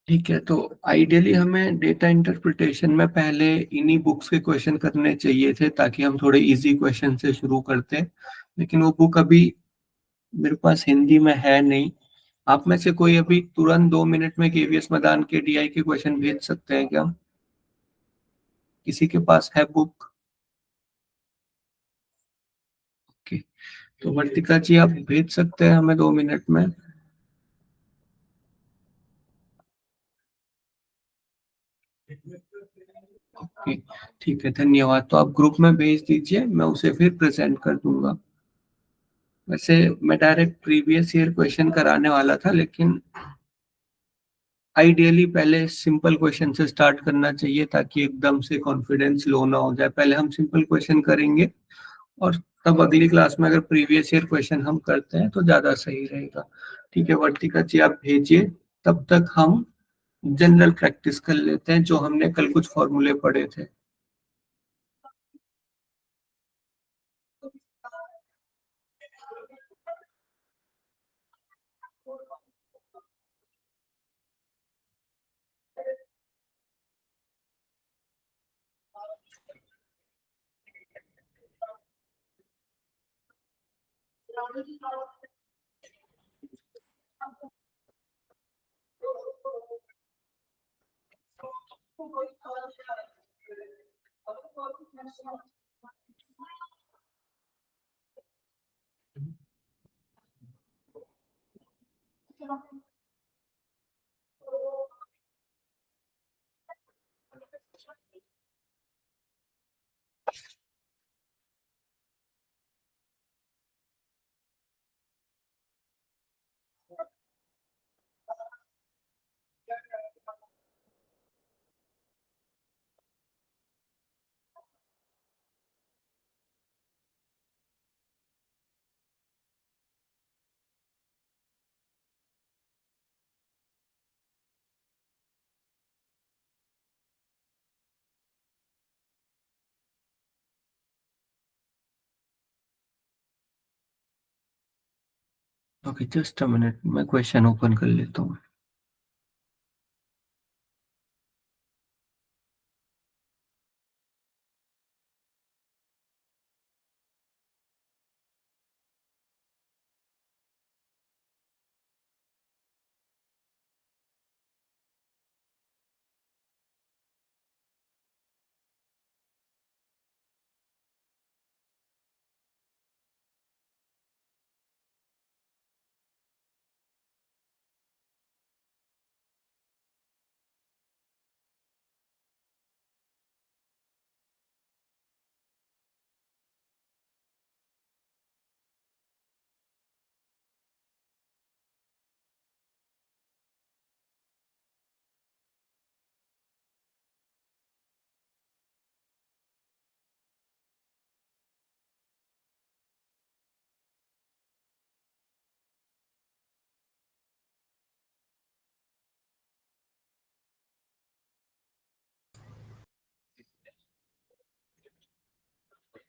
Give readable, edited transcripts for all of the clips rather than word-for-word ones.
ठीक है, तो आइडियली हमें डेटा इंटरप्रिटेशन में पहले इन्हीं बुक्स के क्वेश्चन करने चाहिए थे ताकि हम थोड़े इजी क्वेश्चन से शुरू करते। लेकिन वो बुक अभी मेरे पास हिंदी में है नहीं। आप में से कोई अभी तुरंत 2 मिनट में केवीएस मदान के डीआई के क्वेश्चन भेज सकते हैं क्या? किसी के पास है बुक? ओके, तो वर्तिका जी आप भेज सकते हैं हमें 2 मिनट में? ओके, ठीक है, धन्यवाद। तो आप ग्रुप में भेज दीजिए, मैं उसे फिर प्रेजेंट कर दूंगा। वैसे मैं डायरेक्ट प्रीवियस ईयर क्वेश्चन कराने वाला था, लेकिन आइडियली पहले सिंपल क्वेश्चन से स्टार्ट करना चाहिए ताकि एकदम से कॉन्फिडेंस लो ना हो जाए। पहले हम सिंपल क्वेश्चन करेंगे और तब अगली क्लास में अगर प्रीवियस ईयर क्वेश्चन हम करते हैं तो ज्यादा सही रहेगा। ठीक है वर्तिका जी, आप भेजिए। तब तक हम जनरल प्रैक्टिस कर लेते हैं, जो हमने कल कुछ फॉर्मूले पढ़े थे। ओके, जस्ट अ मिनट, मैं क्वेश्चन ओपन कर लेता हूँ।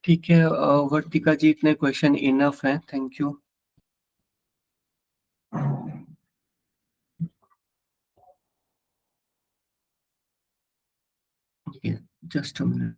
ठीक है वर्तिका जी, इतने क्वेश्चन इनफ है, thank you. Just a minute.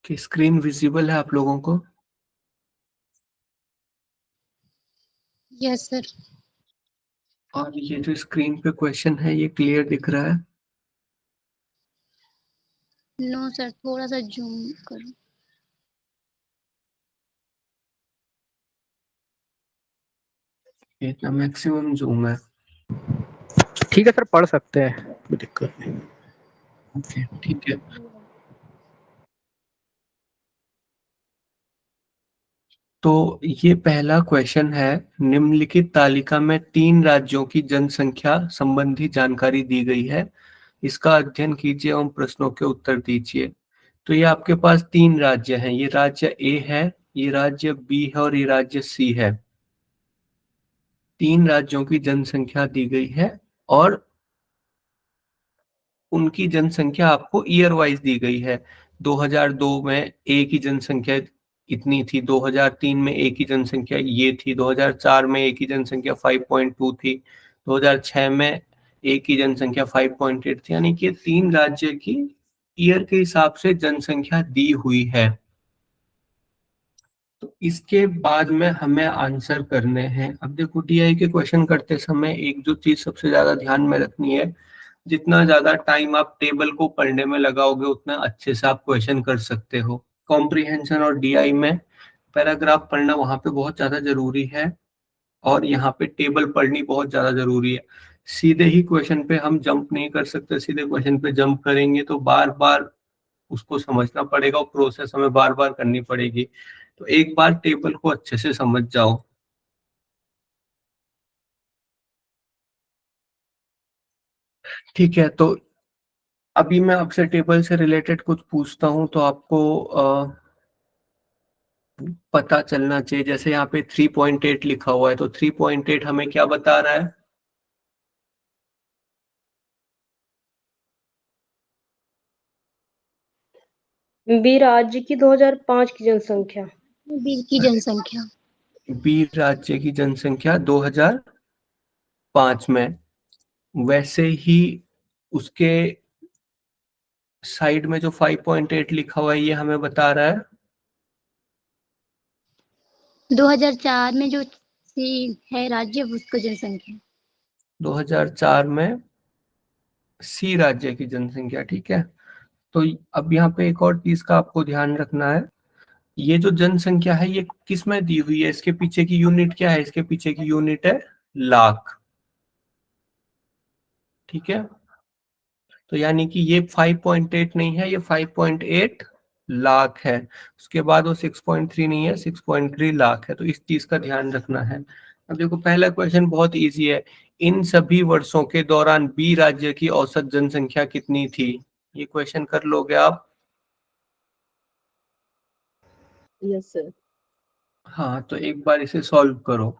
कि स्क्रीन विजिबल है आप लोगों को? Yes sir. और ये जो स्क्रीन पे क्वेश्चन है ये क्लियर दिख रहा है? नो सर, थोड़ा सा जूम करो। ये इतना मैक्सिमम जूम है। ठीक है सर, पढ़ सकते हैं, कोई दिक्कत नहीं। ओके ठीक है। तो ये पहला क्वेश्चन है, निम्नलिखित तालिका में 3 राज्यों की जनसंख्या संबंधी जानकारी दी गई है, इसका अध्ययन कीजिए एवं प्रश्नों के उत्तर दीजिए। तो ये आपके पास 3 राज्य हैं, ये राज्य ए है, ये राज्य बी है और ये राज्य सी है। 3 राज्यों की जनसंख्या दी गई है और उनकी जनसंख्या आपको ईयर वाइज दी गई है। 2002 में ए की जनसंख्या इतनी थी, 2003 में ए की जनसंख्या ये थी, 2004 में ए की जनसंख्या 5.2 थी, 2006 में ए की जनसंख्या 5.8 थी, यानी कि 3 राज्य की ईयर के हिसाब से जनसंख्या दी हुई है। तो इसके बाद में हमें आंसर करने हैं। अब देखो डीआई के क्वेश्चन करते समय एक जो चीज सबसे ज्यादा ध्यान में रखनी है, जितना ज्यादा टाइम आप टेबल को पढ़ने में लगाओगे उतना अच्छे से आप क्वेश्चन कर सकते हो। कॉम्प्रिहेंशन और डीआई में पैराग्राफ पढ़ना वहां पे बहुत ज्यादा जरूरी है और यहाँ पे टेबल पढ़नी बहुत ज्यादा जरूरी है। सीधे ही क्वेश्चन पे हम जंप नहीं कर सकते, सीधे क्वेश्चन पे जंप करेंगे तो बार बार उसको समझना पड़ेगा और प्रोसेस हमें बार बार करनी पड़ेगी। तो एक बार टेबल को अच्छे से समझ जाओ। ठीक है, तो अभी मैं आपसे टेबल से रिलेटेड कुछ पूछता हूँ तो आपको पता चलना चाहिए। जैसे यहाँ पे 3.8 लिखा हुआ है, तो 3.8 हमें क्या बता रहा है? बी राज्य की 2005 की जनसंख्या। बी की जनसंख्या। बी राज्य की जनसंख्या 2005 में। वैसे ही उसके साइड में जो 5.8 लिखा हुआ है ये हमें बता रहा है 2004 में जो सी है राज्य, उसका जनसंख्या। 2004 में सी राज्य की जनसंख्या। ठीक है, तो अब यहाँ पे एक और चीज का आपको ध्यान रखना है, ये जो जनसंख्या है ये किस में दी हुई है, इसके पीछे की यूनिट क्या है? इसके पीछे की यूनिट है लाख। ठीक है, तो यानी कि ये 5.8 नहीं है, ये 5.8 लाख है। उसके बाद वो 6.3 नहीं है, 6.3 लाख है। तो इस चीज का ध्यान रखना है। अब देखो पहला क्वेश्चन बहुत इजी है, इन सभी वर्षों के दौरान बी राज्य की औसत जनसंख्या कितनी थी? ये क्वेश्चन कर लोगे आप? Yes sir. हाँ, तो एक बार इसे सॉल्व करो।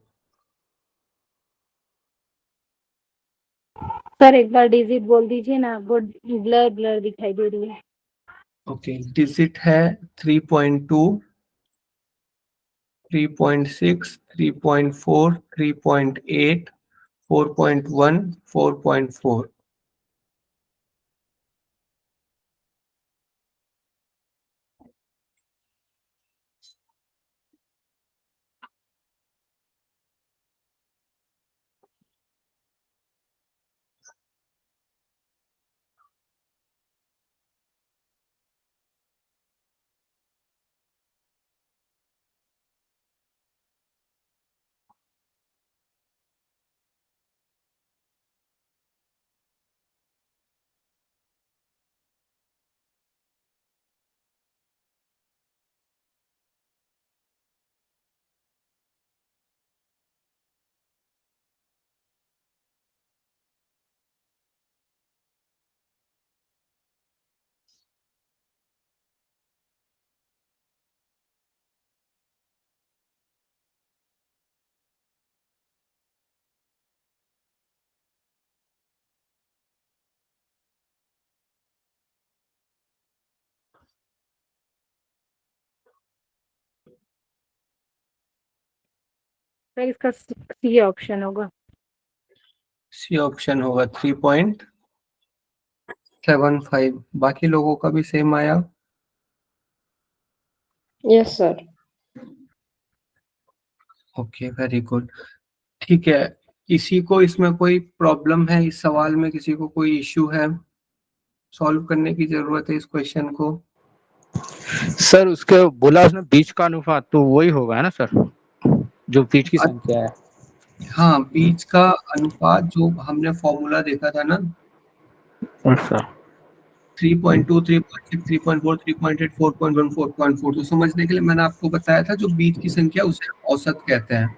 सर एक बार डिजिट बोल दीजिए ना, वो ब्लर ब्लर दिखाई दे रही है। ओके, डिजिट है 3.2, 3.6, 3.4, 3.8, 4.1, 4.4। सर इसका सी ऑप्शन होगा। सी ऑप्शन होगा 3.75। बाकी लोगों का भी सेम आया? Yes, sir. Okay, very good. ठीक है, किसी को इसमें कोई प्रॉब्लम है, इस सवाल में किसी को कोई इश्यू है, सॉल्व करने की जरूरत है इस क्वेश्चन को? सर उसके बोला उसने बीच का अनुपात, तो वही होगा है ना सर, जो बीच की संख्या है। हाँ, बीच का अनुपात जो हमने फॉर्मूला देखा था ना, अच्छा 3.2, 3.6, 3.4, 3.8, 4.1, 4.4, तो समझने के लिए मैंने आपको बताया था जो बीच की संख्या उसे औसत कहते हैं।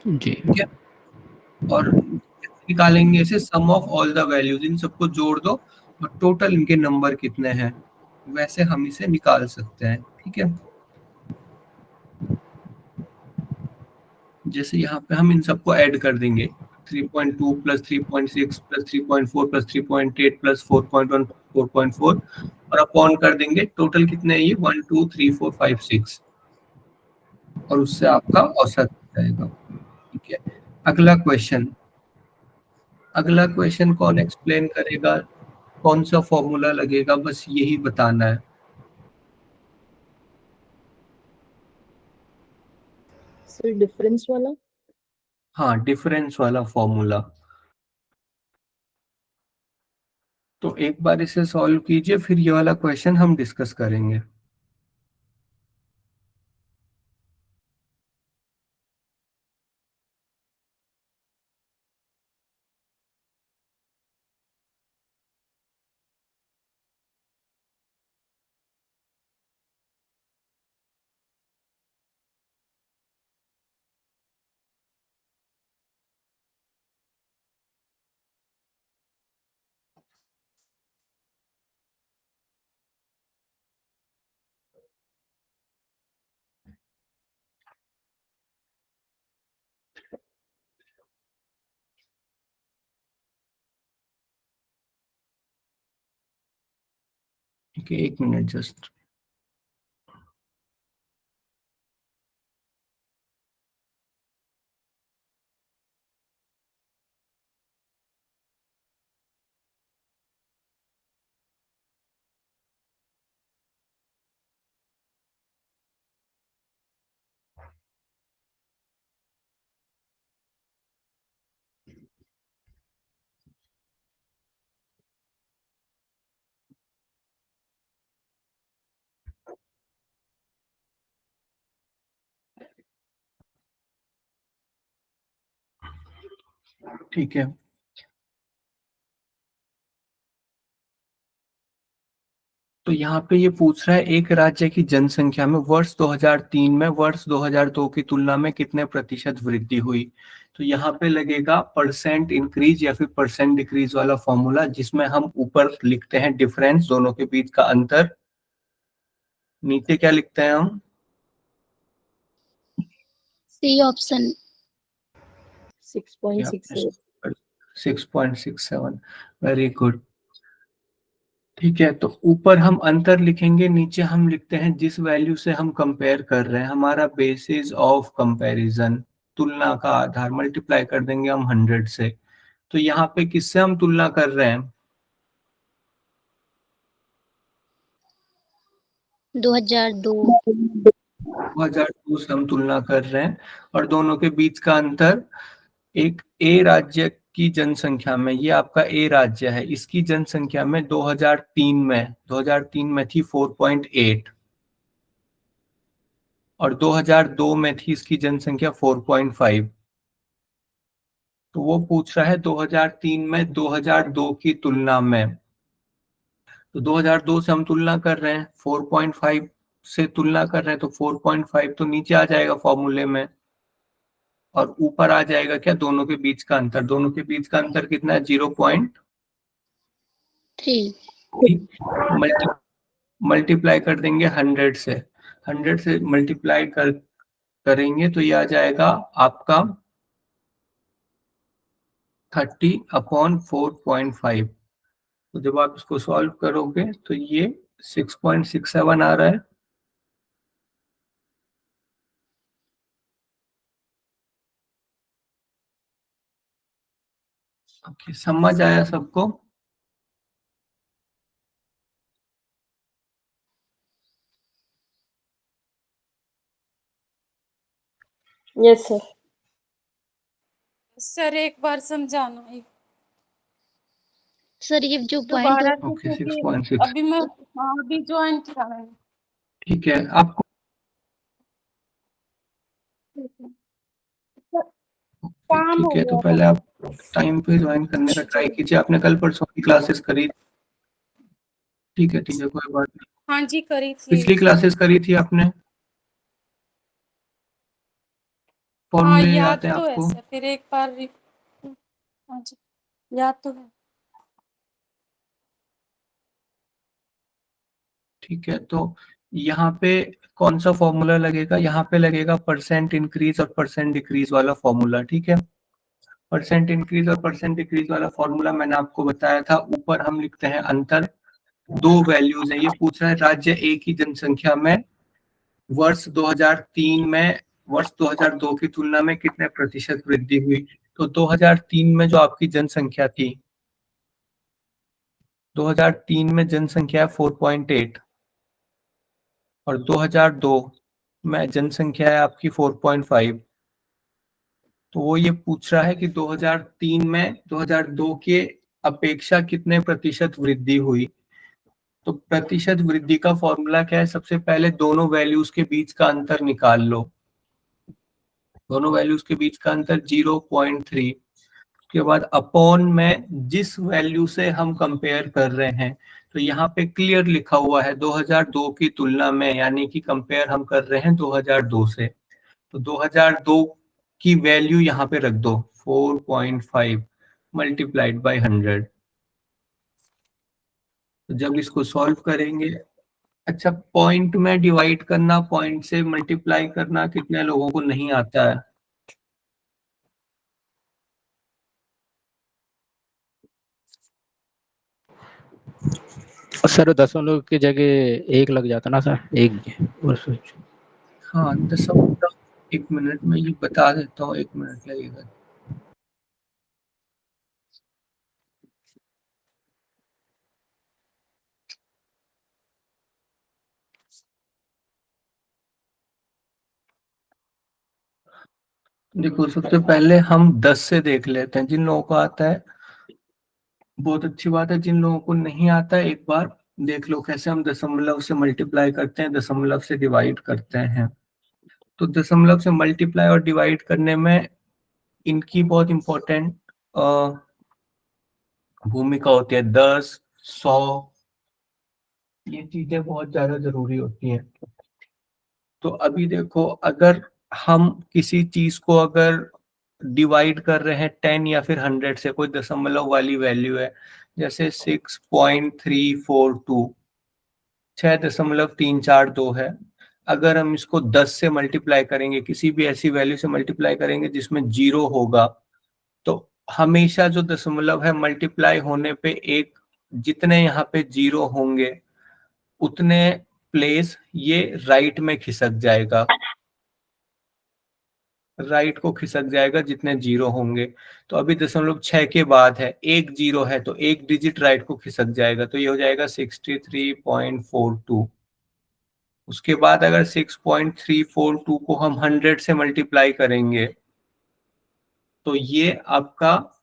जी। ठीक है, और निकालेंगे इसे सम ऑफ ऑल द वैल्यूज, इन सबको जोड़ दो और टोटल इनके नंबर कितने हैं, वैसे हम इसे निकाल सकते हैं। ठीक है, जैसे यहाँ पे हम इन सबको ऐड कर देंगे, 3.2 प्लस 3.6 प्लस 3.4 प्लस 3.8 प्लस 4.1 4.4, और अपॉन कर देंगे, टोटल कितने हैं ये, 1 2 3 4 5 6, और उससे आपका औसत हो जाएगा। ठीक है, अगला क्वेश्चन, अगला क्वेश्चन कौन एक्सप्लेन करेगा, कौन सा फॉर्मूला लगेगा, बस यही बताना है। सर डिफरेंस वाला। हाँ, डिफरेंस वाला फॉर्मूला। तो एक बार इसे सॉल्व कीजिए, फिर ये वाला क्वेश्चन हम डिस्कस करेंगे। ठीक है, एक मिनट जस्ट। ठीक है, तो यहाँ पे ये पूछ रहा है एक राज्य की जनसंख्या में वर्ष 2003 में वर्ष 2002 की तुलना में कितने प्रतिशत वृद्धि हुई। तो यहाँ पे लगेगा परसेंट इंक्रीज या फिर परसेंट डिक्रीज वाला फॉर्मूला, जिसमें हम ऊपर लिखते हैं डिफरेंस, दोनों के बीच का अंतर, नीचे क्या लिखते हैं हम, सी ऑप्शन। 6.67। 6.67, very good. ठीक है, तो ऊपर हम अंतर लिखेंगे, नीचे हम लिखते हैं जिस वैल्यू से हम कंपेयर कर रहे हैं, हमारा बेसिस ऑफ कंपैरिजन, तुलना का आधार, मल्टीप्लाई कर देंगे हम 100 से। तो यहाँ पे किससे हम तुलना कर रहे हैं, 2002। 2002 से हम तुलना कर रहे हैं, और दोनों के बीच का अंतर, एक ए राज्य की जनसंख्या में, ये आपका ए राज्य है, इसकी जनसंख्या में 2003 में थी 4.8, और 2002 में थी इसकी जनसंख्या 4.5। तो वो पूछ रहा है 2003 में 2002 की तुलना में, तो 2002 से हम तुलना कर रहे हैं, 4.5 से तुलना कर रहे हैं, तो 4.5 तो नीचे आ जाएगा फॉर्मूले में, और ऊपर आ जाएगा क्या, दोनों के बीच का अंतर, दोनों के बीच का अंतर कितना है, 3। 0.3, मल्टीप्लाई कर देंगे 100 से, 100 से मल्टीप्लाई करेंगे तो ये आ जाएगा आपका 30/4.5। तो जब आप इसको सॉल्व करोगे तो ये 6.67 आ रहा है। ओके, समझ आया सबको? Yes sir. सर एक बार समझाना सर ये जो पॉइंट दोबारा से, ओके, क्योंकि 6.6। अभी मैं अभी ज्वाइन किया मैंने। ठीक है, आपको सर, काम हो ठीक है, तो गया था। पहले आप टाइम पे ज्वाइन करने का ट्राई कीजिए। आपने कल परसों की क्लासेस करी? ठीक है, कोई बात नहीं। हाँ जी करी थी। पिछली क्लासेस करी थी आपने? हाँ फॉर्मूले याद याद है तो है आपको? सर, फिर एक बार हाँ जी याद तो है। ठीक है, तो यहाँ पे कौन सा फॉर्मूला लगेगा? यहाँ पे लगेगा परसेंट इंक्रीज और परसेंट डिक्रीज वाला फॉर्मूला। ठीक है, परसेंट इंक्रीज और परसेंट डिक्रीज वाला फॉर्मूला मैंने आपको बताया था। ऊपर हम लिखते हैं अंतर, दो वैल्यूज है। ये पूछ रहा है राज्य ए की जनसंख्या में वर्ष 2003 में वर्ष 2002 की तुलना में कितने प्रतिशत वृद्धि हुई। तो 2003 में जो आपकी जनसंख्या थी, 2003 में जनसंख्या 4.8 और 2002 में जनसंख्या है आपकी 4.5। तो वो ये पूछ रहा है कि 2003 में 2002 के अपेक्षा कितने प्रतिशत वृद्धि हुई। तो प्रतिशत वृद्धि का फॉर्मूला क्या है? सबसे पहले दोनों वैल्यूज के बीच का अंतर निकाल लो। दोनों वैल्यूज के बीच का अंतर 0.3। उसके बाद अपॉन में जिस वैल्यू से हम कंपेयर कर रहे हैं, तो यहाँ पे क्लियर लिखा हुआ है 2002 की तुलना में, यानी कि कंपेयर हम कर रहे हैं 2002 से। तो 2002 की वैल्यू यहाँ पे रख दो 4.5 मल्टीप्लाइड बाय 100। तो जब इसको सॉल्व करेंगे, अच्छा पॉइंट में डिवाइड करना, पॉइंट से मल्टीप्लाई करना कितने लोगों को नहीं आता है? सर 10 की जगह 1 लग जाता ना सर, 1 और सोच। हाँ, 1 मिनट में ये बता देता हूँ, 1 मिनट लगेगा। देखो, सबसे पहले हम 10 से देख लेते हैं। जिन लोगों को आता है बहुत अच्छी बात है, जिन लोगों को नहीं आता है एक बार देख लो कैसे हम दशमलव से मल्टीप्लाई करते हैं, दशमलव से डिवाइड करते हैं। तो दशमलव से मल्टीप्लाई और डिवाइड करने में इनकी बहुत इंपॉर्टेंट भूमिका होती है। 10, 100, ये चीजें बहुत ज्यादा जरूरी होती हैं। तो अभी देखो, अगर हम किसी चीज को अगर डिवाइड कर रहे हैं 10 या फिर 100 से, कोई दशमलव वाली वैल्यू है, जैसे 6.342, 6.342 है। अगर हम इसको 10 से मल्टीप्लाई करेंगे, किसी भी ऐसी वैल्यू से मल्टीप्लाई करेंगे जिसमें जीरो होगा, तो हमेशा जो दशमलव है मल्टीप्लाई होने पे एक, जितने यहाँ पे जीरो होंगे उतने प्लेस ये राइट में खिसक जाएगा, राइट को खिसक जाएगा जितने जीरो होंगे। तो अभी 0.6 के बाद है, एक जीरो है तो एक डिजिट राइट को खिसक जाएगा, तो ये हो जाएगा 63.42। उसके बाद अगर 6.342 को हम 100 से मल्टीप्लाई करेंगे, तो ये आपका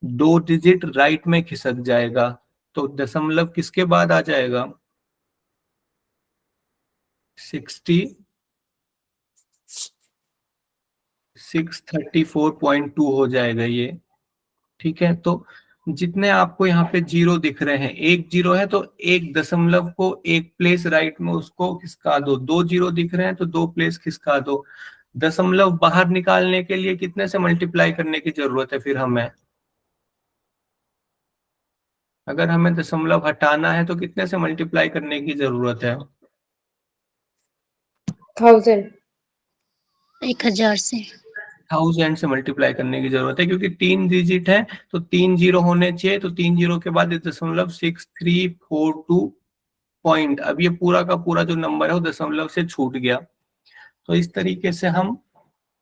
दो डिजिट राइट में खिसक जाएगा। तो दशमलव किसके बाद आ जाएगा? 634.2 हो जाएगा ये। ठीक है, तो जितने आपको यहाँ पे जीरो दिख रहे हैं, एक जीरो है तो एक दशमलव को एक प्लेस राइट में उसको खिसका दो, दो जीरो दिख रहे हैं तो दो प्लेस खिसका दो। दशमलव बाहर निकालने के लिए कितने से मल्टीप्लाई करने की जरूरत है फिर हमें? अगर हमें दशमलव हटाना है तो कितने से मल्टीप्लाई करने की जरूरत है? 1000। 1000 से। 1000 से मल्टीप्लाई करने की जरूरत है, क्योंकि 3 डिजिट है तो 3 जीरो होने चाहिए। तो 3 जीरो के बाद 0.6342 पॉइंट, अब ये पूरा का पूरा जो नंबर है वो दशमलव से छूट गया। तो इस तरीके से हम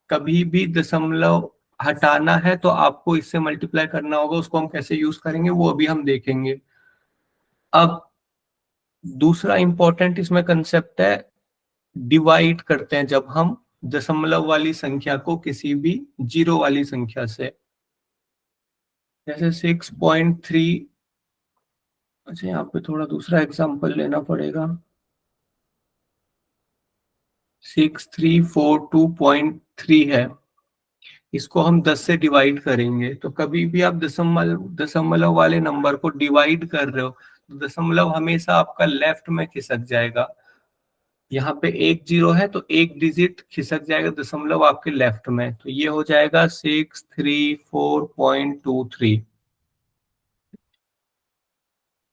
कभी भी दशमलव हटाना है तो आपको इससे मल्टीप्लाई करना होगा। उसको हम कैसे यूज करेंगे वो अभी हम देखेंगे। अब दूसरा इंपॉर्टेंट इसमें कंसेप्ट है, डिवाइड करते हैं जब हम दशमलव वाली संख्या को किसी भी जीरो वाली संख्या से। जैसे 6.3, अच्छा यहाँ पे थोड़ा दूसरा एग्जांपल लेना पड़ेगा। 6342.3 है, इसको हम 10 से डिवाइड करेंगे। तो कभी भी आप दशमलव वाले नंबर को डिवाइड कर रहे हो तो दशमलव हमेशा आपका लेफ्ट में खिसक जाएगा। यहाँ पे एक जीरो है तो एक डिजिट खिसक जाएगा दशमलव आपके लेफ्ट में, तो ये हो जाएगा 634.23।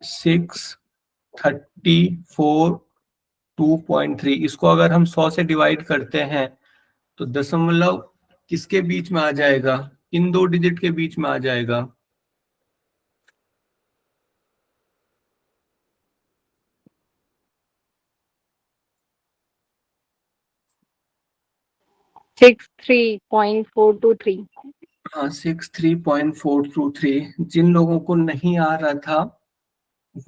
634.2.3 इसको अगर हम 100 से डिवाइड करते हैं तो दशमलव किसके बीच में आ जाएगा, इन दो डिजिट के बीच में आ जाएगा। 63.423। हाँ 63.423। जिन लोगों को नहीं आ रहा था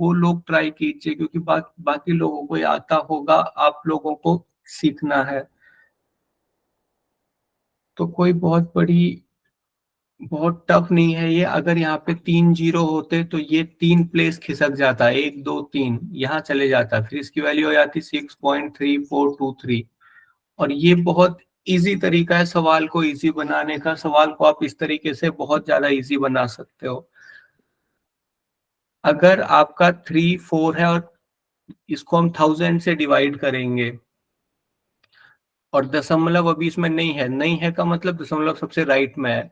वो लोग ट्राई कीजिए, क्योंकि बाकी लोगों को ये आता होगा, आप लोगों को सीखना है। तो कोई बहुत टफ नहीं है ये। अगर यहाँ पे 3 जीरो होते तो ये 3 प्लेस खिसक जाता, 1 2 3 यहाँ चले जाता, फिर इसकी वैल्यू हो जाती 6.3423। और ये बहुत इजी तरीका है सवाल को इजी बनाने का। सवाल को आप इस तरीके से बहुत ज्यादा इजी बना सकते हो। अगर आपका 3 4 है और इसको हम 1000 से डिवाइड करेंगे और दशमलव अभी इसमें नहीं है का मतलब दशमलव सबसे राइट में है,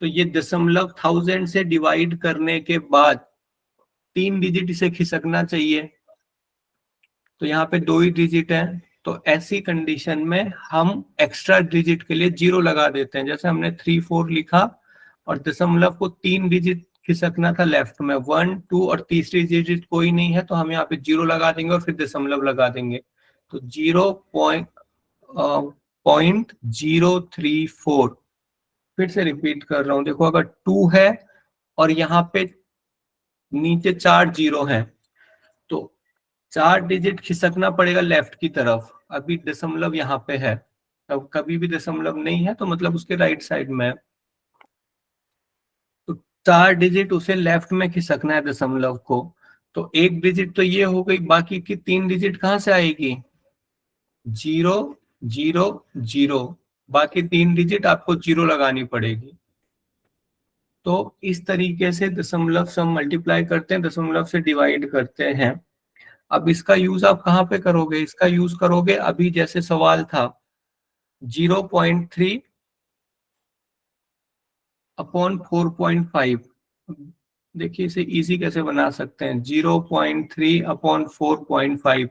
तो ये दशमलव 1000 से डिवाइड करने के बाद 3 डिजिट इसे खिसकना चाहिए। तो यहाँ पे 2 ही डिजिट है, तो ऐसी कंडीशन में हम एक्स्ट्रा डिजिट के लिए जीरो लगा देते हैं। जैसे हमने 3 4 लिखा और दशमलव को 3 डिजिट खिसकना था लेफ्ट में, 1 2 और तीसरी डिजिट कोई नहीं है तो हम यहाँ पे जीरो लगा देंगे और फिर दशमलव लगा देंगे। तो 0.034। फिर से रिपीट कर रहा हूँ, देखो अगर 2 है और यहाँ पे नीचे 4 जीरो हैं तो 4 डिजिट खिसकना पड़ेगा लेफ्ट की तरफ। अभी दशमलव यहाँ पे है, अब कभी भी दशमलव नहीं है तो मतलब उसके राइट साइड में है, तो 4 डिजिट उसे लेफ्ट में खिसकना है दशमलव को। तो एक डिजिट तो ये हो गई, बाकी की 3 डिजिट कहाँ से आएगी, 0 0 0, बाकी 3 डिजिट आपको जीरो लगानी पड़ेगी। तो इस तरीके से दशमलव से हम मल्टीप्लाई करते हैं, दशमलव से डिवाइड करते हैं। अब इसका यूज आप कहाँ पे करोगे, इसका यूज करोगे अभी जैसे सवाल था 0.3 अपॉन 4.5। देखिए इसे इजी कैसे बना सकते हैं, 0.3 अपॉन 4.5।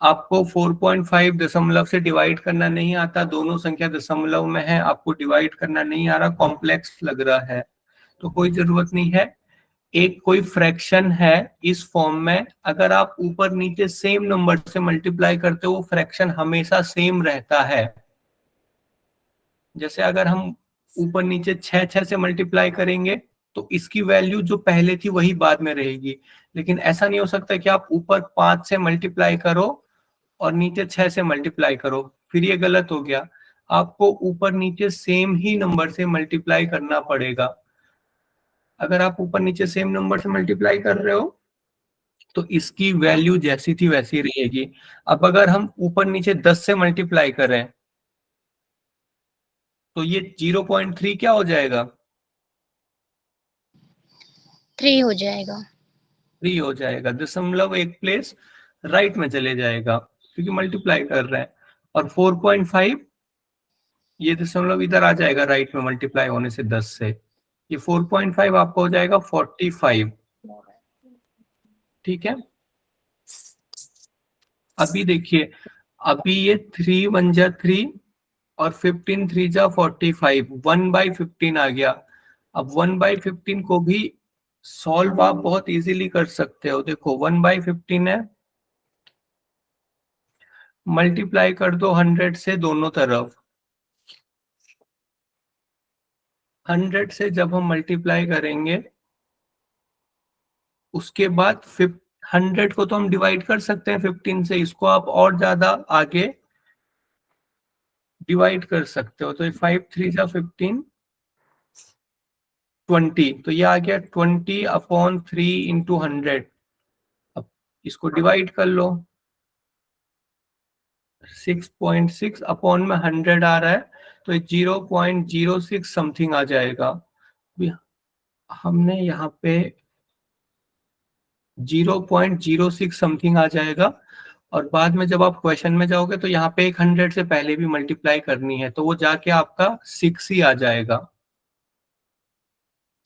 आपको 4.5 दशमलव से डिवाइड करना नहीं आता, दोनों संख्या दशमलव में है, आपको डिवाइड करना नहीं आ रहा, कॉम्प्लेक्स लग रहा है, तो कोई जरूरत नहीं है। एक कोई फ्रैक्शन है इस फॉर्म में, अगर आप ऊपर नीचे सेम नंबर से मल्टीप्लाई करते हो वो फ्रैक्शन हमेशा सेम रहता है। जैसे अगर हम ऊपर नीचे 6 से मल्टीप्लाई करेंगे तो इसकी वैल्यू जो पहले थी वही बाद में रहेगी, लेकिन ऐसा नहीं हो सकता कि आप ऊपर 5 से मल्टीप्लाई करो और नीचे 6 से मल्टीप्लाई करो, फिर ये गलत हो गया। आपको ऊपर नीचे सेम ही नंबर से मल्टीप्लाई करना पड़ेगा। अगर आप ऊपर नीचे सेम नंबर से मल्टीप्लाई कर रहे हो तो इसकी वैल्यू जैसी थी वैसी रहेगी। अब अगर हम ऊपर नीचे 10 से मल्टीप्लाई करें तो ये 0.3 क्या हो जाएगा, 3 हो जाएगा। 3 हो जाएगा। दशमलव एक प्लेस राइट में चले जाएगा क्योंकि मल्टीप्लाई कर रहे हैं। और 4.5 ये दशमलव इधर आ जाएगा राइट में मल्टीप्लाई होने से 10 से, ये 4.5 आपको हो जाएगा 45। ठीक है, अभी देखिए अभी ये 3 1 जा 3 और 15 3 जा 45, 1/15 आ गया। अब 1/15 को भी सॉल्व आप बहुत इजीली कर सकते हो। देखो 1/15 है, मल्टीप्लाई कर दो 100 से दोनों तरफ। 100 से जब हम मल्टीप्लाई करेंगे उसके बाद 100 को तो हम डिवाइड कर सकते हैं 15 से, इसको आप और ज्यादा आगे डिवाइड कर सकते हो। तो ये 5 3 जा 15, 20, तो ये आ गया 20/3 इंटू 100। अब इसको डिवाइड कर लो, 6.6 अपॉन में 100 आ रहा है, तो 0.06 समथिंग आ जाएगा। अभी हमने यहाँ पे 0.06 समथिंग आ जाएगा, और बाद में जब आप क्वेश्चन में जाओगे तो यहाँ पे 100 से पहले भी मल्टीप्लाई करनी है, तो वो जाके आपका 6 ही आ जाएगा।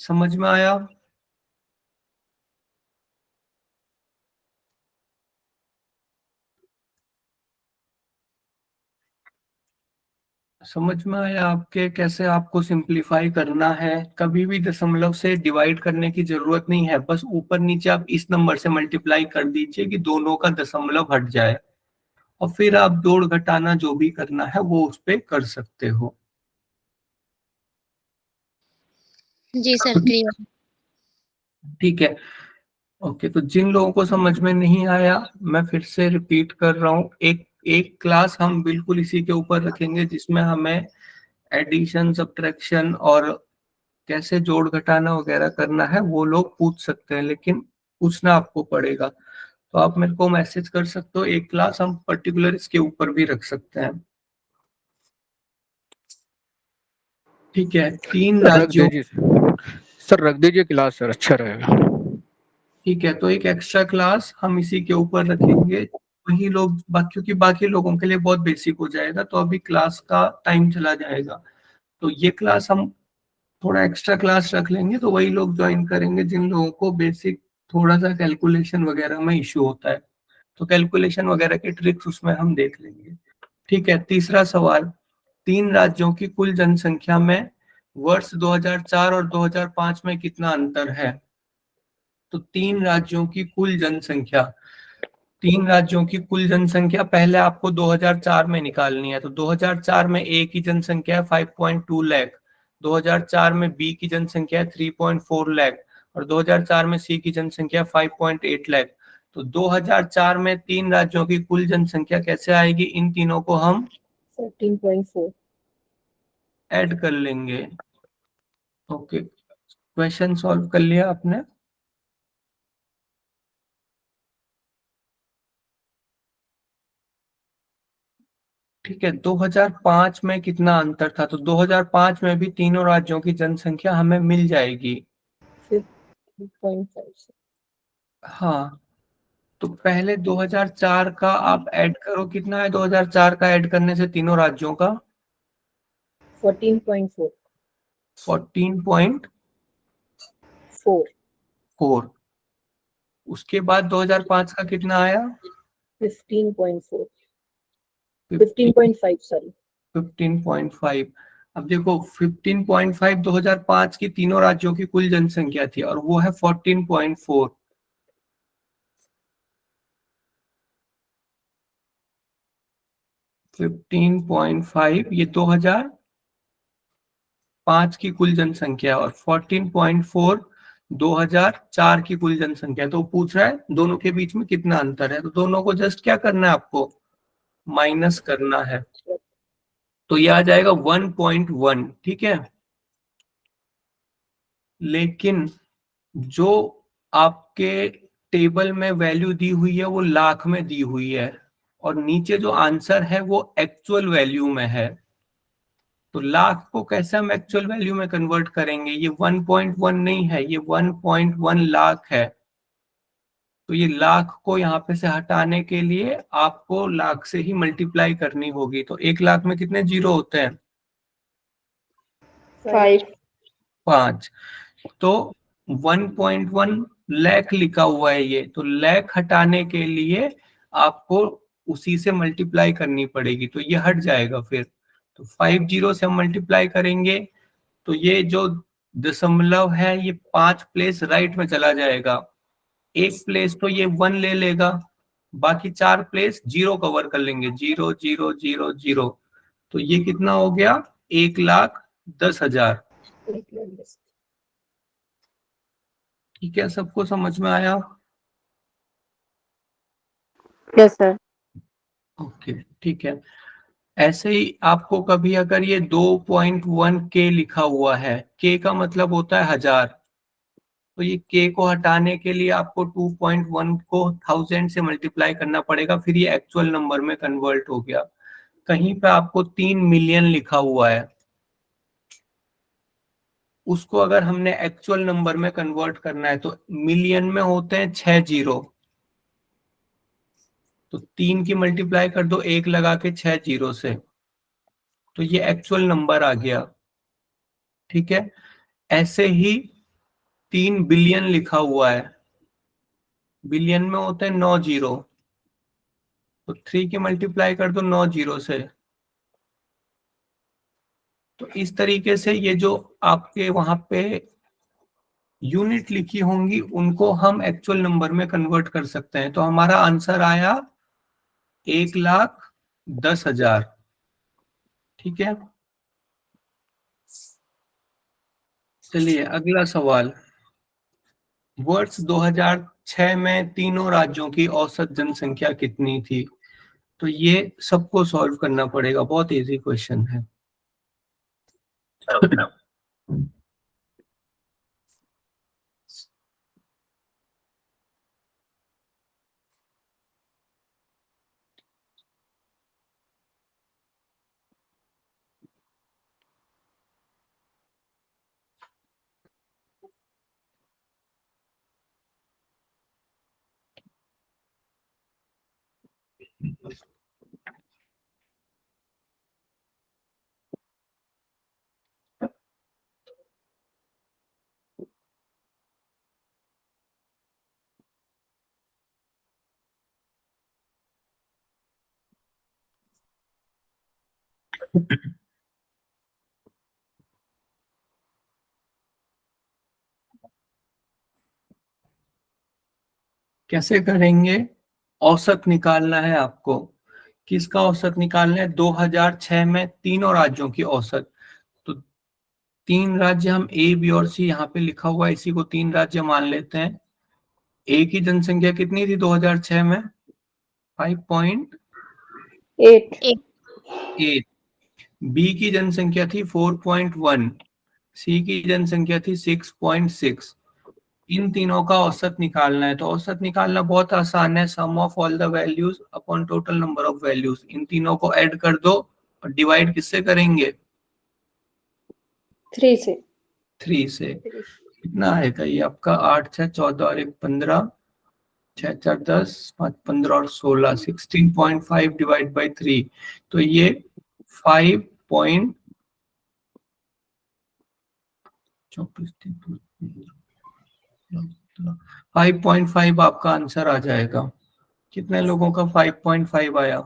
समझ में आया? समझ में आया आपके कैसे आपको सिंपलीफाई करना है? कभी भी दशमलव से डिवाइड करने की जरूरत नहीं है, बस ऊपर नीचे आप इस नंबर से मल्टीप्लाई कर दीजिए कि दोनों का दशमलव हट जाए, और फिर आप जोड़ घटाना जो भी करना है वो उस पे कर सकते हो। जी सर, क्लियर। ठीक है, ओके। तो जिन लोगों को समझ में नहीं आया, मैं फिर से रिपीट कर रहा हूँ, एक एक क्लास हम बिल्कुल इसी के ऊपर रखेंगे जिसमें हमें एडिशन, सब्ट्रैक्शन और कैसे जोड़ घटाना वगैरह करना है वो लोग पूछ सकते हैं, लेकिन पूछना आपको पड़ेगा। तो आप मेरे को मैसेज कर सकते हो, एक क्लास हम पर्टिकुलर इसके ऊपर भी रख सकते हैं। ठीक है, 3 रख राज्यों, दीजिए सर, रख दीजिए क्लास सर, अच्छा रहेगा। ठीक है, तो एक एक्स्ट्रा क्लास हम इसी के ऊपर रखेंगे। वही लोग क्योंकि बाकी लोगों के लिए बहुत बेसिक हो जाएगा, तो अभी क्लास का टाइम चला जाएगा, तो ये क्लास हम थोड़ा एक्स्ट्रा क्लास रख लेंगे, तो वही लोग ज्वाइन करेंगे जिन लोगों को बेसिक थोड़ा सा कैलकुलेशन वगैरह में इश्यू होता है, तो कैलकुलेशन वगैरह के ट्रिक्स उसमें हम देख लेंगे। ठीक है, तीसरा सवाल, 3 राज्यों की कुल जनसंख्या में वर्ष 2004 और 2005 में कितना अंतर है? तो 3 राज्यों की कुल जनसंख्या पहले आपको 2004 में निकालनी है। तो 2004 में ए की जनसंख्या है 5.2 लाख, 2004 में बी की जनसंख्या है 3.4 लाख, और 2004 में सी की जनसंख्या 5.8 लाख। तो 2004 में 3 राज्यों की कुल जनसंख्या कैसे आएगी? इन तीनों को हम 14.4। ऐड कर लेंगे। ओके, क्वेश्चन सॉल्व कर लिया आपने? ठीक है, 2005 में कितना अंतर था? तो 2005 में भी तीनों राज्यों की जनसंख्या हमें मिल जाएगी। 50.5। हाँ, तो पहले 2004 का आप ऐड करो, कितना है 2004 का ऐड करने से तीनों राज्यों का? 14.4। 14.4। उसके बाद 2005 का कितना आया? 15.4। 15.5 सॉरी। 15.5। अब देखो, 15.5 2005 की तीनों राज्यों की कुल जनसंख्या थी, और वो है 14.4। 15.5 ये 2005 की कुल जनसंख्या, और 14.4 2004 की कुल जनसंख्या। तो पूछ रहा है दोनों के बीच में कितना अंतर है, तो दोनों को जस्ट क्या करना है आपको? माइनस करना है, तो ये आ जाएगा 1.1। ठीक है, लेकिन जो आपके टेबल में वैल्यू दी हुई है वो लाख में दी हुई है, और नीचे जो आंसर है वो एक्चुअल वैल्यू में है। तो लाख को कैसे हम एक्चुअल वैल्यू में कन्वर्ट करेंगे? ये 1.1 नहीं है, ये 1.1 लाख है। तो ये लाख को यहाँ पे से हटाने के लिए आपको लाख से ही मल्टीप्लाई करनी होगी। तो 1 लाख में कितने जीरो होते हैं? 5। तो 1.1 लाख लिखा हुआ है ये, तो लाख हटाने के लिए आपको उसी से मल्टीप्लाई करनी पड़ेगी, तो ये हट जाएगा फिर। तो 5 जीरो से हम मल्टीप्लाई करेंगे, तो ये जो दशमलव है ये 5 प्लेस राइट में चला जाएगा, 1 प्लेस तो ये 1 ले लेगा, बाकी 4 प्लेस 0 कवर कर लेंगे, 0 0 0 0। तो ये कितना हो गया? 1,10,000। ठीक है, सबको समझ में आया? Yes sir. ओके, ठीक है। ऐसे ही आपको कभी अगर ये 2.1 के लिखा हुआ है, के का मतलब होता है 1000, तो ये के को हटाने के लिए आपको 2.1 को 1000 से मल्टीप्लाई करना पड़ेगा, फिर ये एक्चुअल नंबर में कन्वर्ट हो गया। कहीं पे आपको 3 मिलियन लिखा हुआ है, उसको अगर हमने एक्चुअल नंबर में कन्वर्ट करना है तो मिलियन में होते हैं 6 जीरो, तो 3 की मल्टीप्लाई कर दो 1 लगा के 6 जीरो से, तो ये एक्चुअल नंबर आ गया। ठीक है, ऐसे ही 3 बिलियन लिखा हुआ है, बिलियन में होते हैं 9 जीरो, तो 3 की मल्टीप्लाई कर दो 9 जीरो से। तो इस तरीके से ये जो आपके वहां पे यूनिट लिखी होंगी उनको हम एक्चुअल नंबर में कन्वर्ट कर सकते हैं। तो हमारा आंसर आया 1,10,000। ठीक है, चलिए अगला सवाल। वर्ष 2006 में तीनों राज्यों की औसत जनसंख्या कितनी थी? तो ये सबको सॉल्व करना पड़ेगा, बहुत इजी क्वेश्चन है। कैसे करेंगे? औसत निकालना है आपको। किसका औसत निकालना है? 2006 में तीनों राज्यों की औसत। तो 3 राज्य हम ए, बी और सी यहाँ पे लिखा हुआ है, इसी को 3 राज्य मान लेते हैं। ए की जनसंख्या कितनी थी 2006 में? 5.8। 8 बी की जनसंख्या थी 4.1, सी की जनसंख्या थी 6.6। इन तीनों का औसत निकालना है। तो औसत निकालना बहुत आसान है, sum of all the values upon total number of values. इन तीनों को ऐड कर दो और डिवाइड किससे करेंगे? 3 से 3 से। कितना आएगा ये आपका? 8 6 14 और 1 15, 6 4 10, 5 15 और 16, 16.5 डिवाइड बाई 3। तो ये 5.5 आपका आंसर आ जाएगा। कितने लोगों का 5.5 आया?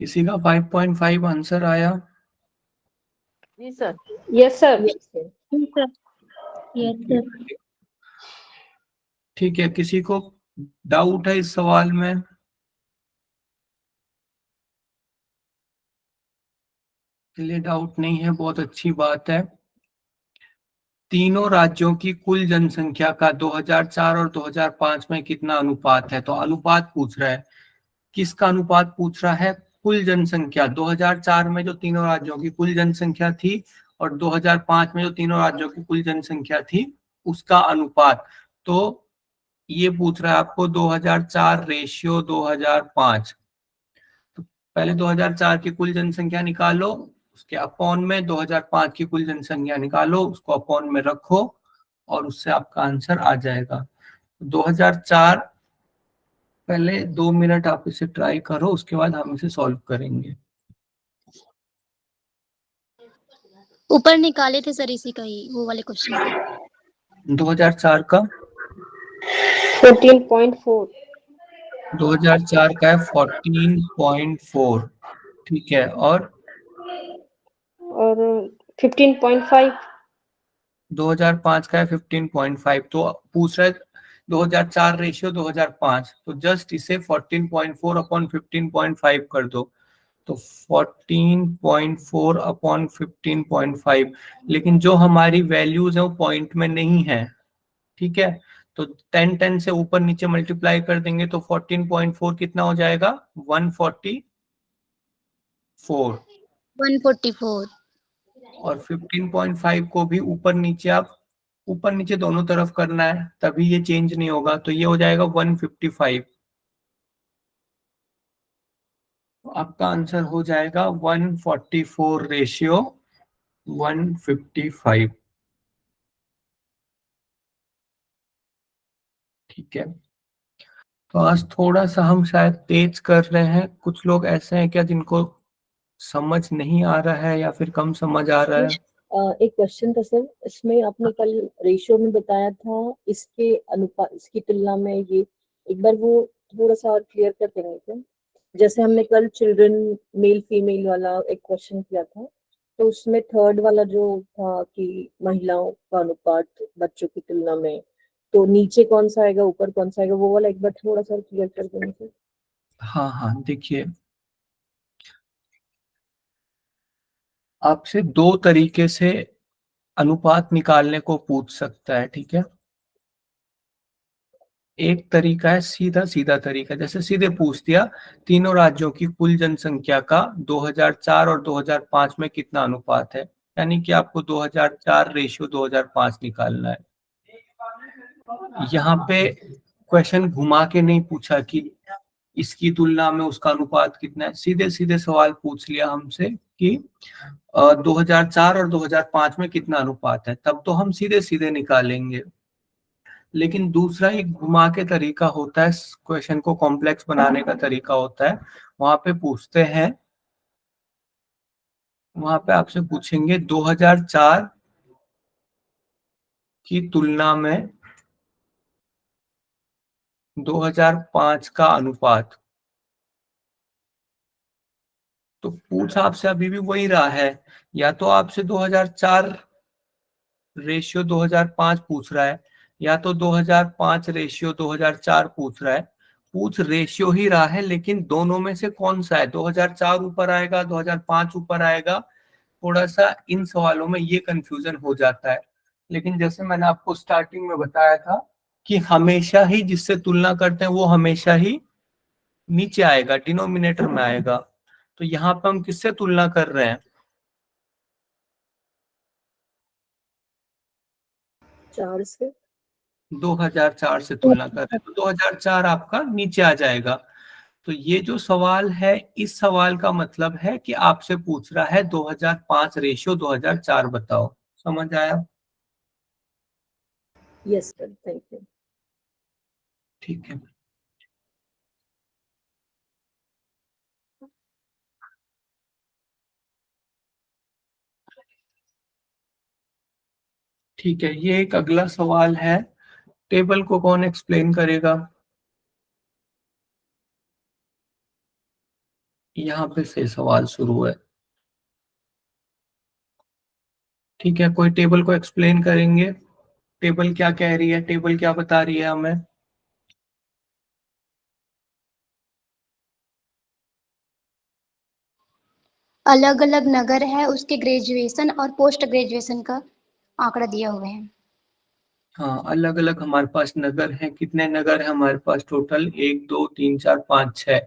किसी का 5.5 आंसर आया? जी sir. Yes sir. Yes sir. ठीक है, किसी को डाउट है इस सवाल में? चलिए, डाउट नहीं है, बहुत अच्छी बात है। तीनों राज्यों की कुल जनसंख्या का 2004 और 2005 में कितना अनुपात है? तो अनुपात पूछ रहा है। किसका अनुपात पूछ रहा है? कुल जनसंख्या। 2004 में जो तीनों राज्यों की कुल जनसंख्या थी और 2005 में जो तीनों राज्यों की कुल जनसंख्या थी, उसका अनुपात। तो ये पूछ रहा है आपको 2004 रेशियो 2005। तो पहले 2004 की कुल जनसंख्या निकालो, उसके अपॉन में 2005 की कुल जनसंख्या निकालो, उसको अपॉन में रखो और उससे आपका आंसर आ जाएगा। 2004, पहले 2 मिनट आप इसे ट्राई करो, उसके बाद हम इसे सॉल्व करेंगे। ऊपर निकाले थे सर इसी का ही, वो वाले क्वेश्चन। 2004 का 14.4 2004 का है 14.4। ठीक है, और 15.5 2005 का है 15.5। तो पूछ रहा है 2004 रेशियो 2005, तो जस्ट इसे 14.4 अपॉन 15.5 कर दो, तो 14.4 अपॉन 15.5, लेकिन जो हमारी वैल्यूज है वो पॉइंट में नहीं है, ठीक है। तो 10 से ऊपर नीचे मल्टीप्लाई कर देंगे तो 14.4 कितना हो जाएगा, 144, 144। और 15.5 को भी ऊपर नीचे आप ऊपर नीचे दोनों तरफ करना है, तभी ये चेंज नहीं होगा, तो ये हो जाएगा 155। तो आपका आंसर हो जाएगा 144 रेशियो 155, ठीक है। तो आज थोड़ा सा हम शायद तेज कर रहे हैं, कुछ लोग ऐसे हैं क्या जिनको समझ नहीं आ रहा है या फिर कम समझ आ रहा है? एक क्वेश्चन था सर, इसमें आपने कल रेशियो में बताया था, इसके अनुपात, इसकी तुलना में ये एक बार वो थोड़ा सा और क्लियर कर देंगे क्या? जैसे हमने कल चिल्ड्रन मेल फीमेल वाला एक क्वेश्चन किया था, तो उसमें थर्ड वाला जो था कि महिलाओं का अनुपात बच्चों की तुलना में, तो नीचे कौन सा आएगा ऊपर कौन सा आएगा, वो वाला एक बार थोड़ा सा क्लियर कर देंगे सर। हाँ हाँ, देखिए आपसे दो तरीके से अनुपात निकालने को पूछ सकता है, ठीक है। एक तरीका है सीधा सीधा तरीका, जैसे सीधे पूछ दिया तीनों राज्यों की कुल जनसंख्या का 2004 और 2005 में कितना अनुपात है, यानी कि आपको 2004 रेशियो 2005 निकालना है। यहाँ पे क्वेश्चन घुमा के नहीं पूछा कि इसकी तुलना में उसका अनुपात कितना है, सीधे सीधे सवाल पूछ लिया हमसे कि 2004 और 2005 में कितना अनुपात है, तब तो हम सीधे सीधे निकालेंगे। लेकिन दूसरा एक घुमा के तरीका होता है, क्वेश्चन को कॉम्प्लेक्स बनाने का तरीका होता है। वहां पे पूछते हैं, वहां पे आपसे पूछेंगे 2004 की तुलना में 2005 का अनुपात, तो पूछ आपसे अभी भी वही रहा है, या तो आपसे 2004 रेशियो 2005 पूछ रहा है, या तो 2005 रेशियो 2004 पूछ रहा है। पूछ रेशियो ही रहा है, लेकिन दोनों में से कौन सा है, 2004 ऊपर आएगा 2005 ऊपर आएगा, थोड़ा सा इन सवालों में ये कंफ्यूजन हो जाता है। लेकिन जैसे मैंने आपको स्टार्टिंग में बताया था कि हमेशा ही जिससे तुलना करते हैं वो हमेशा ही नीचे आएगा, डिनोमिनेटर में आएगा। तो यहाँ पे हम किससे तुलना कर रहे हैं, 4 से 2004 से तुलना कर रहे हैं, तो 2004 आपका नीचे आ जाएगा। तो ये जो सवाल है, इस सवाल का मतलब है कि आपसे पूछ रहा है 2005 रेशियो 2004 बताओ। समझ आया? Yes sir, thank you. ठीक है, ठीक है। ये एक अगला सवाल है, टेबल को कौन एक्सप्लेन करेगा? यहाँ पे से सवाल शुरू है, ठीक है। कोई टेबल को एक्सप्लेन करेंगे, टेबल क्या कह रही है, टेबल क्या बता रही है हमें? अलग अलग नगर है, उसके ग्रेजुएशन और पोस्ट ग्रेजुएशन का आंकड़ा दिया हुआ है। हाँ, अलग अलग हमारे पास नगर हैं। कितने नगर हैं हमारे पास टोटल? 1 2 3 4 5 6,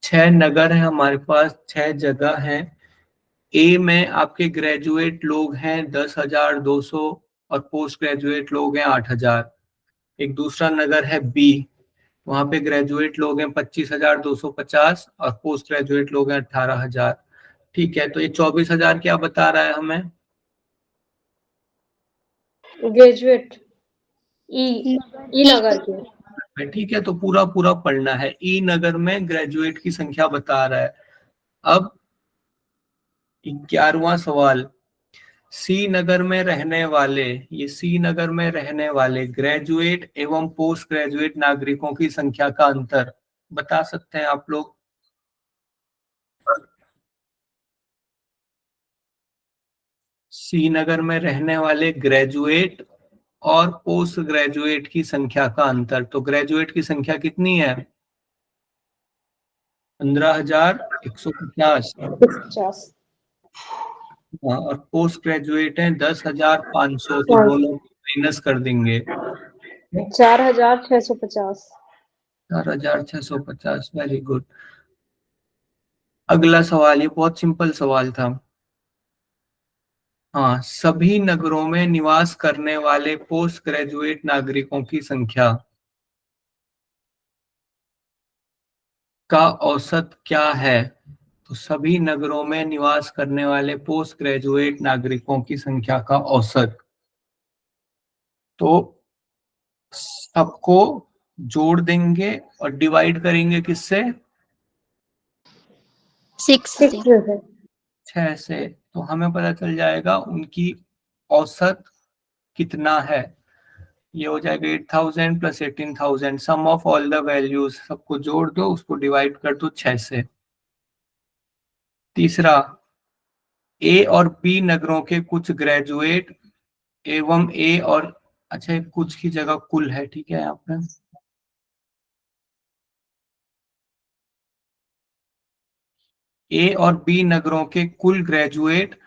6 नगर हैं हमारे पास, 6 जगह हैं। ए में आपके ग्रेजुएट लोग हैं 10,200 और पोस्ट ग्रेजुएट लोग हैं 8,000। एक दूसरा नगर है बी, वहां पे ग्रेजुएट लोग हैं 25,250 और पोस्ट ग्रेजुएट लोग हैं 18,000। ठीक है, तो ये 24,000 क्या बता रहा है हमें? ग्रेजुएट ई ई ई नगर के। ठीक है, तो पूरा पूरा पढ़ना है। ई नगर में ग्रेजुएट की संख्या बता रहा है। अब 11वां सवाल, सी नगर में रहने वाले, ये सी नगर में रहने वाले ग्रेजुएट एवं पोस्ट ग्रेजुएट नागरिकों की संख्या का अंतर बता सकते हैं आप लोग? सी नगर में रहने वाले ग्रेजुएट और पोस्ट ग्रेजुएट की संख्या का अंतर। तो ग्रेजुएट की संख्या कितनी है? 15,150। 50। हाँ, और पोस्ट ग्रेजुएट है 10,500। तो दोनों माइनस कर देंगे। 4,650। 4,650। Very good. अगला सवाल, ये बहुत सिंपल सवाल था। हाँ, सभी नगरों में निवास करने वाले पोस्ट ग्रेजुएट नागरिकों की संख्या का औसत क्या है? तो सभी नगरों में निवास करने वाले पोस्ट ग्रेजुएट नागरिकों की संख्या का औसत। तो सबको जोड़ देंगे और डिवाइड करेंगे किससे? 6 से। 6 से। तो हमें पता चल जाएगा उनकी औसत कितना है। ये हो जाएगा 8,000 plus 18,000। Sum of all the values, सबको जोड़ दो, उसको डिवाइड कर दो 6 से। तीसरा, ए और बी नगरों के कुछ ग्रेजुएट एवं ए और, अच्छा कुछ की जगह कुल है, ठीक है। यहाँ पे ए और बी नगरों के कुल ग्रेजुएट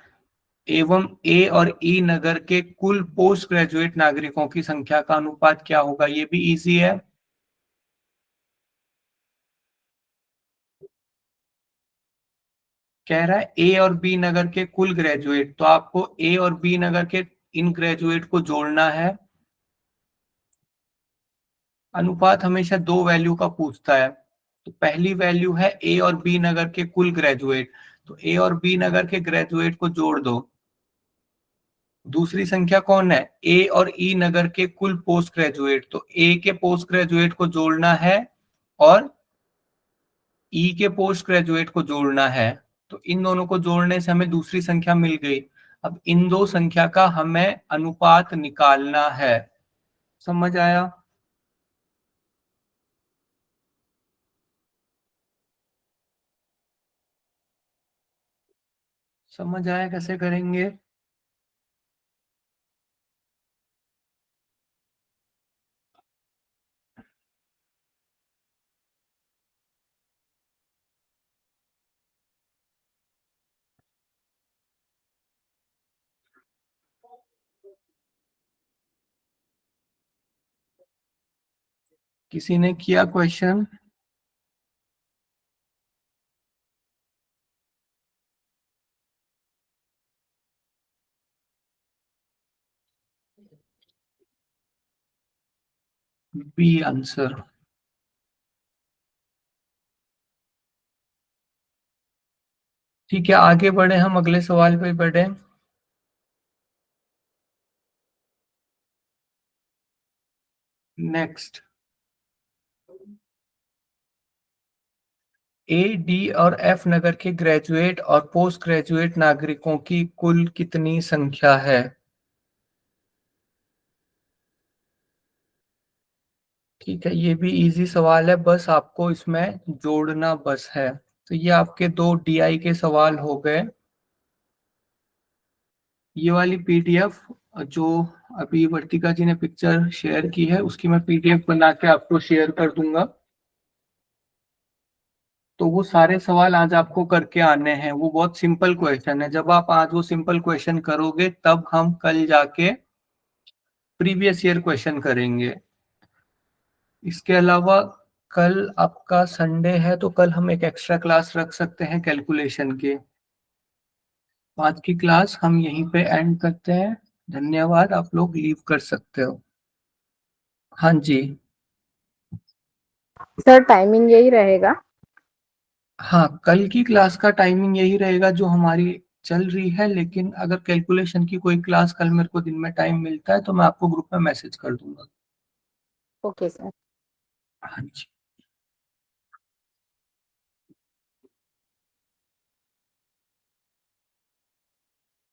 एवं ए और ई नगर के कुल पोस्ट ग्रेजुएट नागरिकों की संख्या का अनुपात क्या होगा? ये भी इजी है। कह रहा है ए और बी नगर के कुल ग्रेजुएट, तो आपको ए और बी नगर के इन ग्रेजुएट को जोड़ना है। अनुपात हमेशा दो वैल्यू का पूछता है। तो पहली वैल्यू है ए और बी नगर के कुल ग्रेजुएट, तो ए और बी नगर के ग्रेजुएट को जोड़ दो। दूसरी संख्या कौन है? ए और ई नगर के कुल पोस्ट ग्रेजुएट, तो ए के पोस्ट ग्रेजुएट को जोड़ना है और ई के पोस्ट ग्रेजुएट को जोड़ना है। तो इन दोनों को जोड़ने से हमें दूसरी संख्या मिल गई। अब इन दो संख्या का हमें अनुपात निकालना है। समझ आया? समझ आया कैसे करेंगे? किसी ने किया क्वेश्चन? B answer. ठीक है, आगे बढ़े, हम अगले सवाल पे बढ़े। नेक्स्ट, ए, डी और एफ नगर के ग्रेजुएट और पोस्ट ग्रेजुएट नागरिकों की कुल कितनी संख्या है? ठीक है, ये भी इजी सवाल है, बस आपको इसमें जोड़ना बस है। तो ये आपके दो डीआई के सवाल हो गए। ये वाली पीडीएफ जो अभी वर्तिका जी ने पिक्चर शेयर की है, उसकी मैं पीडीएफ बना के आपको शेयर कर दूंगा। तो वो सारे सवाल आज आपको करके आने हैं। वो बहुत सिंपल क्वेश्चन है। जब आप आज वो सिंपल क्वेश्चन करोगे तब हम कल जाके प्रीवियस ईयर क्वेश्चन करेंगे। इसके अलावा कल आपका संडे है, तो कल हम एक एक्स्ट्रा क्लास रख सकते हैं कैलकुलेशन के। आज की क्लास हम यहीं पे एंड करते हैं। धन्यवाद, आप लोग लीव कर सकते हो। हाँ जी। सर टाइमिंग यही रहेगा? हाँ, कल की क्लास का टाइमिंग यही रहेगा जो हमारी चल रही है, लेकिन अगर कैलकुलेशन की कोई क्लास कल मेरे को दिन में टाइम मिलता है तो मैं आपको ग्रुप में मैसेज कर दूंगा। Okay sir. हाँ जी।